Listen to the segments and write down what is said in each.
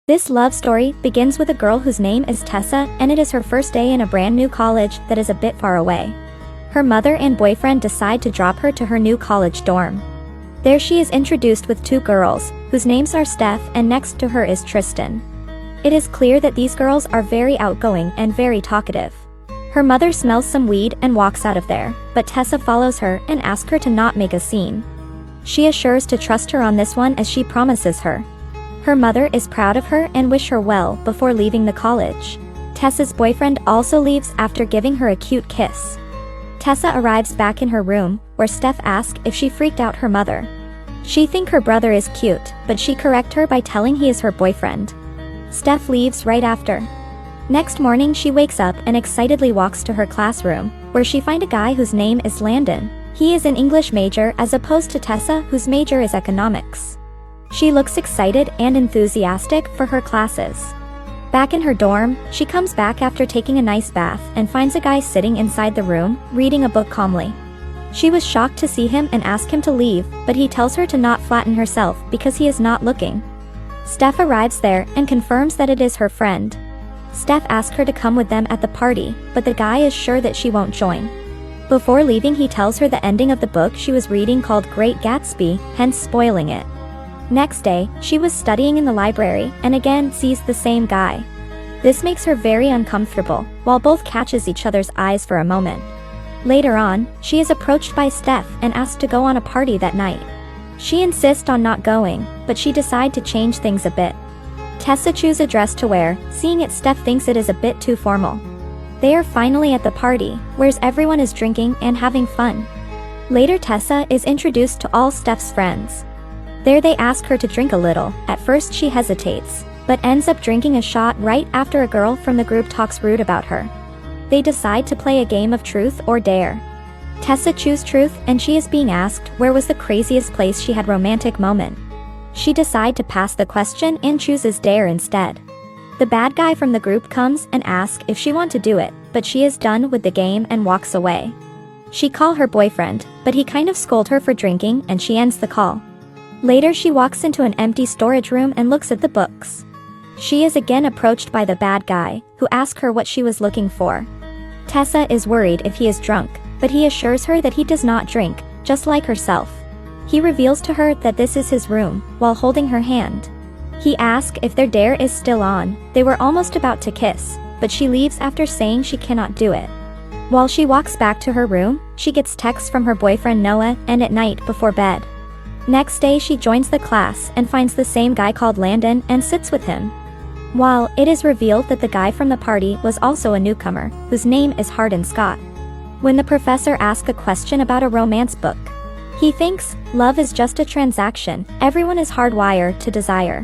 This love story begins with a girl whose name is Tessa, and it is her first day in a brand new college that is a bit far away. Her mother and boyfriend decide to drop her to her new college dorm. There she is introduced with two girls, whose names are Steph, and next to her is Tristan. It is clear that these girls are very outgoing and very talkative. Her mother smells some weed and walks out of there, but Tessa follows her and asks her to not make a scene. She assures to trust her on this one as she promises her. Her mother is proud of her and wish her well before leaving the college. Tessa's boyfriend also leaves after giving her a cute kiss. Tessa arrives back in her room, where Steph asks if she freaked out her mother. She thinks her brother is cute, but she corrects her by telling he is her boyfriend. Steph leaves right after. Next morning she wakes up and excitedly walks to her classroom, where she finds a guy whose name is Landon. He is an English major as opposed to Tessa, whose major is economics. She looks excited and enthusiastic for her classes. Back in her dorm, she comes back after taking a nice bath and finds a guy sitting inside the room, reading a book calmly. She was shocked to see him and asked him to leave, but he tells her to not flatten herself because he is not looking. Steph arrives there and confirms that it is her friend. Steph asks her to come with them at the party, but the guy is sure that she won't join. Before leaving, he tells her the ending of the book she was reading called Great Gatsby, hence spoiling it. Next day, she was studying in the library and again sees the same guy. This makes her very uncomfortable, while both catches each other's eyes for a moment. Later on, she is approached by Steph and asked to go on a party that night. She insists on not going, but she decides to change things a bit. Tessa chooses a dress to wear, seeing it Steph thinks it is a bit too formal. They are finally at the party, where everyone is drinking and having fun. Later Tessa is introduced to all Steph's friends. There they ask her to drink a little. At first she hesitates, but ends up drinking a shot right after a girl from the group talks rude about her. They decide to play a game of truth or dare. Tessa chooses truth and she is being asked where was the craziest place she had romantic moment. She decides to pass the question and chooses dare instead. The bad guy from the group comes and asks if she wants to do it, but she is done with the game and walks away. She calls her boyfriend, but he kind of scolds her for drinking and she ends the call. Later she walks into an empty storage room and looks at the books. She is again approached by the bad guy, who asks her what she was looking for. Tessa is worried if he is drunk, but he assures her that he does not drink, just like herself. He reveals to her that this is his room, while holding her hand. He asks if their dare is still on. They were almost about to kiss, but she leaves after saying she cannot do it. While she walks back to her room, she gets texts from her boyfriend Noah, and at night before bed. Next day she joins the class and finds the same guy called Landon and sits with him. While it is revealed that the guy from the party was also a newcomer, whose name is Hardin Scott. When the professor asks a question about a romance book, he thinks, love is just a transaction, everyone is hardwired to desire.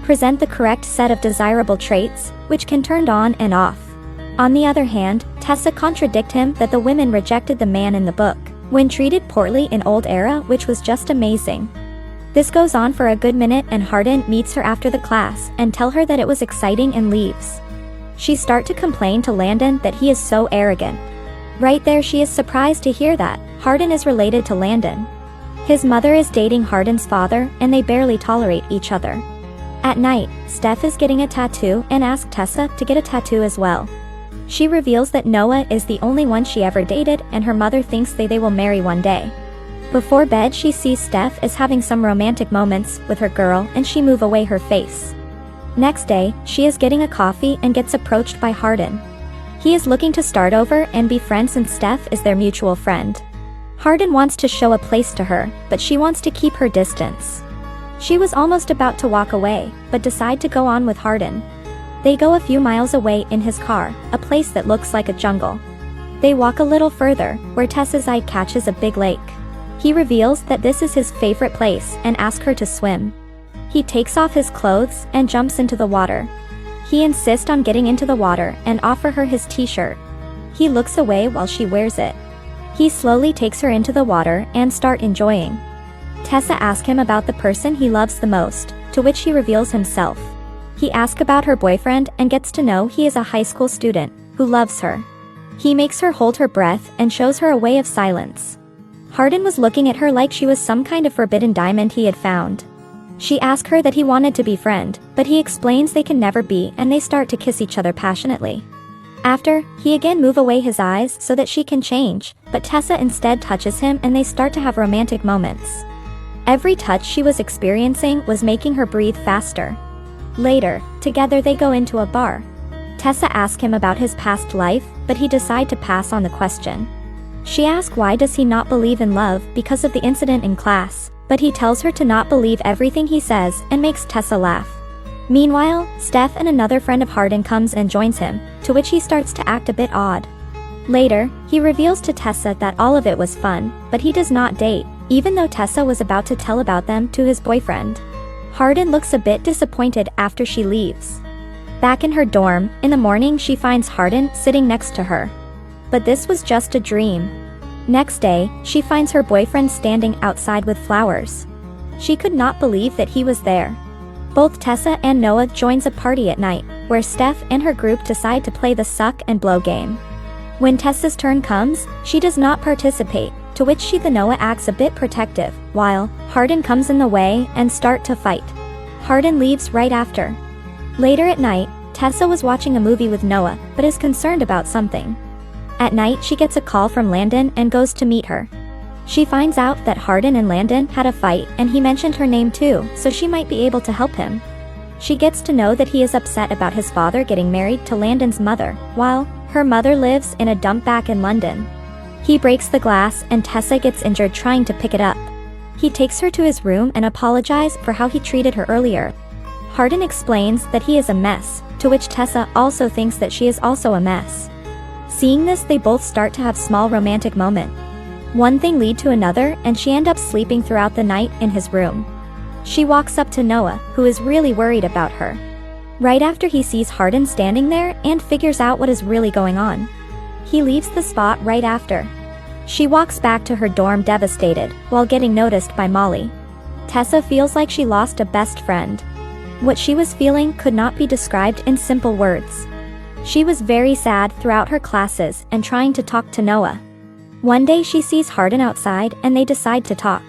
Present the correct set of desirable traits, which can turn on and off. On the other hand, Tessa contradicts him that the women rejected the man in the book, when treated poorly in old era, which was just amazing. This goes on for a good minute and Hardin meets her after the class and tell her that it was exciting and leaves. She starts to complain to Landon that he is so arrogant. Right there she is surprised to hear that Hardin is related to Landon. His mother is dating Hardin's father and they barely tolerate each other. At night, Steph is getting a tattoo and asks Tessa to get a tattoo as well. She reveals that Noah is the only one she ever dated and her mother thinks they will marry one day. Before bed she sees Steph is having some romantic moments with her girl and she moves away her face. Next day, she is getting a coffee and gets approached by Hardin. He is looking to start over and be friends since Steph is their mutual friend. Hardin wants to show a place to her, but she wants to keep her distance. She was almost about to walk away, but decide to go on with Hardin. They go a few miles away in his car, a place that looks like a jungle. They walk a little further, where Tessa's eye catches a big lake. He reveals that this is his favorite place and asks her to swim. He takes off his clothes and jumps into the water. He insists on getting into the water and offers her his t-shirt. He looks away while she wears it. He slowly takes her into the water and start enjoying. Tessa asks him about the person he loves the most, to which he reveals himself. He asks about her boyfriend and gets to know he is a high school student who loves her. He makes her hold her breath and shows her a way of silence. Hardin was looking at her like she was some kind of forbidden diamond he had found. She asks her that he wanted to be friend, but he explains they can never be and they start to kiss each other passionately. After, he again move away his eyes so that she can change, but Tessa instead touches him and they start to have romantic moments. Every touch she was experiencing was making her breathe faster. Later, together they go into a bar. Tessa asks him about his past life, but he decides to pass on the question. She asks why does he not believe in love because of the incident in class, but he tells her to not believe everything he says and makes Tessa laugh. Meanwhile, Steph and another friend of Hardin comes and joins him, to which he starts to act a bit odd. Later, he reveals to Tessa that all of it was fun, but he does not date, even though Tessa was about to tell about them to his boyfriend. Hardin looks a bit disappointed after she leaves. Back in her dorm, in the morning she finds Hardin sitting next to her. But this was just a dream. Next day, she finds her boyfriend standing outside with flowers. She could not believe that he was there. Both Tessa and Noah joins a party at night, where Steph and her group decide to play the suck and blow game. When Tessa's turn comes, she does not participate, to which the Noah acts a bit protective, while Hardin comes in the way and start to fight. Hardin leaves right after. Later at night, Tessa was watching a movie with Noah, but is concerned about something. At night she gets a call from Landon and goes to meet her. She finds out that Hardin and Landon had a fight and he mentioned her name too, so she might be able to help him. She gets to know that he is upset about his father getting married to Landon's mother, while her mother lives in a dump back in London. He breaks the glass and Tessa gets injured trying to pick it up. He takes her to his room and apologizes for how he treated her earlier. Hardin explains that he is a mess, to which Tessa also thinks that she is also a mess. Seeing this, they both start to have small romantic moment. One thing lead to another and she ends up sleeping throughout the night in his room. She walks up to Noah, who is really worried about her. Right after he sees Hardin standing there and figures out what is really going on. He leaves the spot right after. She walks back to her dorm devastated, while getting noticed by Molly. Tessa feels like she lost a best friend. What she was feeling could not be described in simple words. She was very sad throughout her classes and trying to talk to Noah. One day she sees Hardin outside and they decide to talk.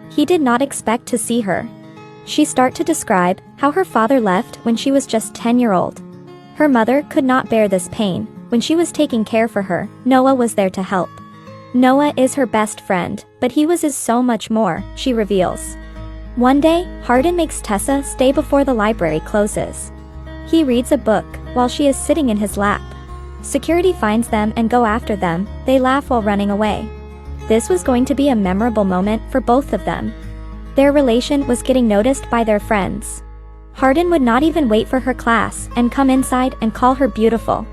He did not expect to see her. She starts to describe how her father left when she was just 10-year-old. Her mother could not bear this pain. When she was taking care for her, Noah was there to help. Noah is her best friend, but he was so much more, she reveals. One day, Hardin makes Tessa stay before the library closes. He reads a book while she is sitting in his lap. Security finds them and go after them. They laugh while running away. This was going to be a memorable moment for both of them. Their relation was getting noticed by their friends. Hardin would not even wait for her class and come inside and call her beautiful.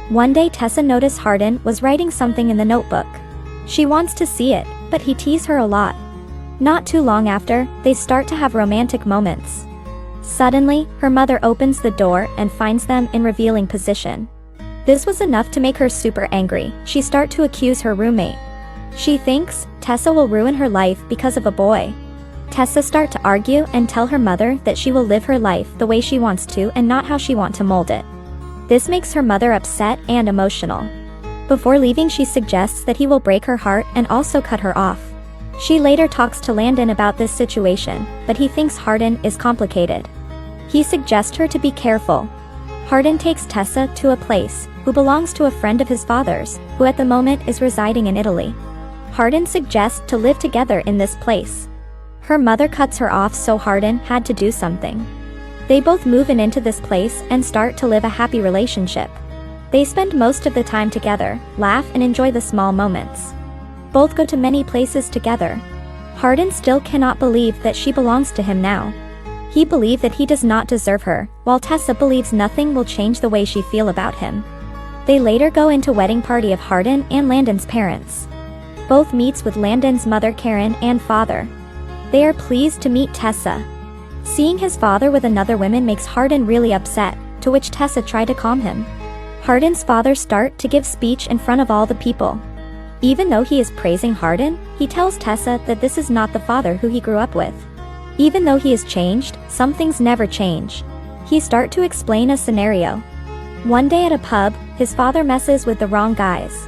One day Tessa noticed Hardin was writing something in the notebook. She wants to see it, but he teased her a lot. Not too long after, they start to have romantic moments. Suddenly, her mother opens the door and finds them in revealing position. This was enough to make her super angry. She starts to accuse her roommate. She thinks Tessa will ruin her life because of a boy. Tessa starts to argue and tell her mother that she will live her life the way she wants to and not how she wants to mold it. This makes her mother upset and emotional. Before leaving, she suggests that he will break her heart and also cut her off. She later talks to Landon about this situation, but he thinks Hardin is complicated. He suggests her to be careful. Hardin takes Tessa to a place who belongs to a friend of his father's, who at the moment is residing in Italy. Hardin suggests to live together in this place. Her mother cuts her off, so Hardin had to do something. They both move into this place and start to live a happy relationship. They spend most of the time together, laugh and enjoy the small moments. Both go to many places together. Hardin still cannot believe that she belongs to him now. He believes that he does not deserve her, while Tessa believes nothing will change the way she feels about him. They later go into wedding party of Hardin and Landon's parents. Both meets with Landon's mother Karen and father. They are pleased to meet Tessa. Seeing his father with another woman makes Hardin really upset, to which Tessa tried to calm him. Hardin's father starts to give speech in front of all the people. Even though he is praising Hardin, he tells Tessa that this is not the father who he grew up with. Even though he has changed, some things never change. He starts to explain a scenario. One day at a pub, his father messes with the wrong guys.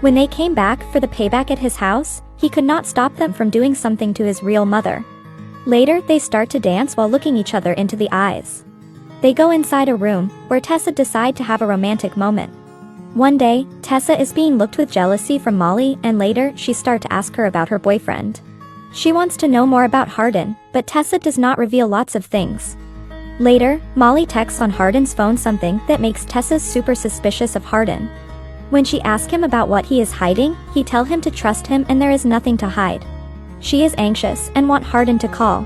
When they came back for the payback at his house, he could not stop them from doing something to his real mother. Later, they start to dance while looking each other into the eyes. They go inside a room, where Tessa decide to have a romantic moment. One day, Tessa is being looked with jealousy from Molly, and later, she start to ask her about her boyfriend. She wants to know more about Hardin, but Tessa does not reveal lots of things. Later, Molly texts on Hardin's phone something that makes Tessa super suspicious of Hardin. When she asks him about what he is hiding, he tells him to trust him and there is nothing to hide. She is anxious and want Hardin to call.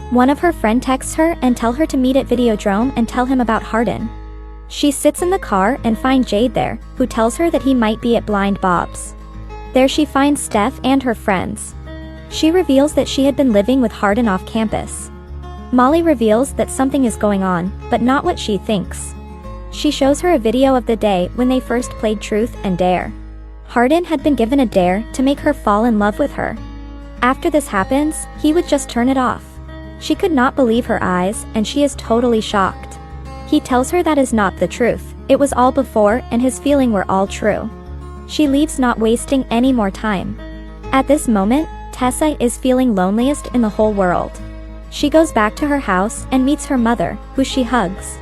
One of her friend texts her and tell her to meet at Videodrome and tell him about Hardin. She sits in the car and finds Jade there, who tells her that he might be at Blind Bob's. There she finds Steph and her friends. She reveals that she had been living with Hardin off campus. Molly reveals that something is going on, but not what she thinks. She shows her a video of the day when they first played Truth and Dare. Hardin had been given a dare to make her fall in love with her. After this happens, he would just turn it off. She could not believe her eyes, and she is totally shocked. He tells her that is not the truth, it was all before and his feelings were all true. She leaves not wasting any more time. At this moment, Tessa is feeling loneliest in the whole world. She goes back to her house and meets her mother, who she hugs.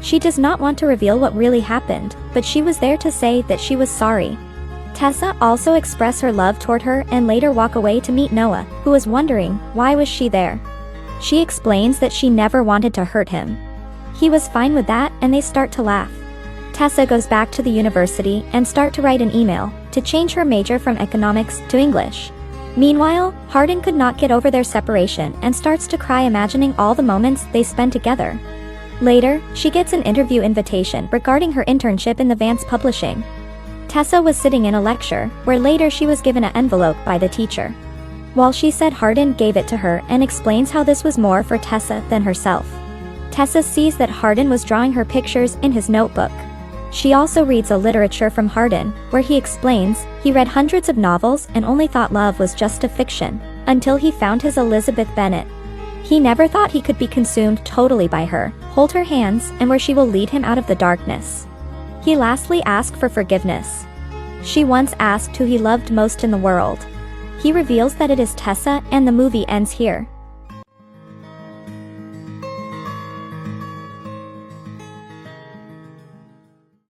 She does not want to reveal what really happened, but she was there to say that she was sorry. Tessa also expressed her love toward her and later walk away to meet Noah, who was wondering, why was she there? She explains that she never wanted to hurt him. He was fine with that and they start to laugh. Tessa goes back to the university and start to write an email to change her major from economics to English. Meanwhile, Hardin could not get over their separation and starts to cry imagining all the moments they spent together. Later, she gets an interview invitation regarding her internship in the Vance Publishing. Tessa was sitting in a lecture, where later she was given an envelope by the teacher. While she said Hardin gave it to her and explains how this was more for Tessa than herself. Tessa sees that Hardin was drawing her pictures in his notebook. She also reads a literature from Hardin, where he explains, he read hundreds of novels and only thought love was just a fiction, until he found his Elizabeth Bennet. He never thought he could be consumed totally by her, hold her hands, and where she will lead him out of the darkness. He lastly asked for forgiveness. She once asked who he loved most in the world. He reveals that it is Tessa, and the movie ends here.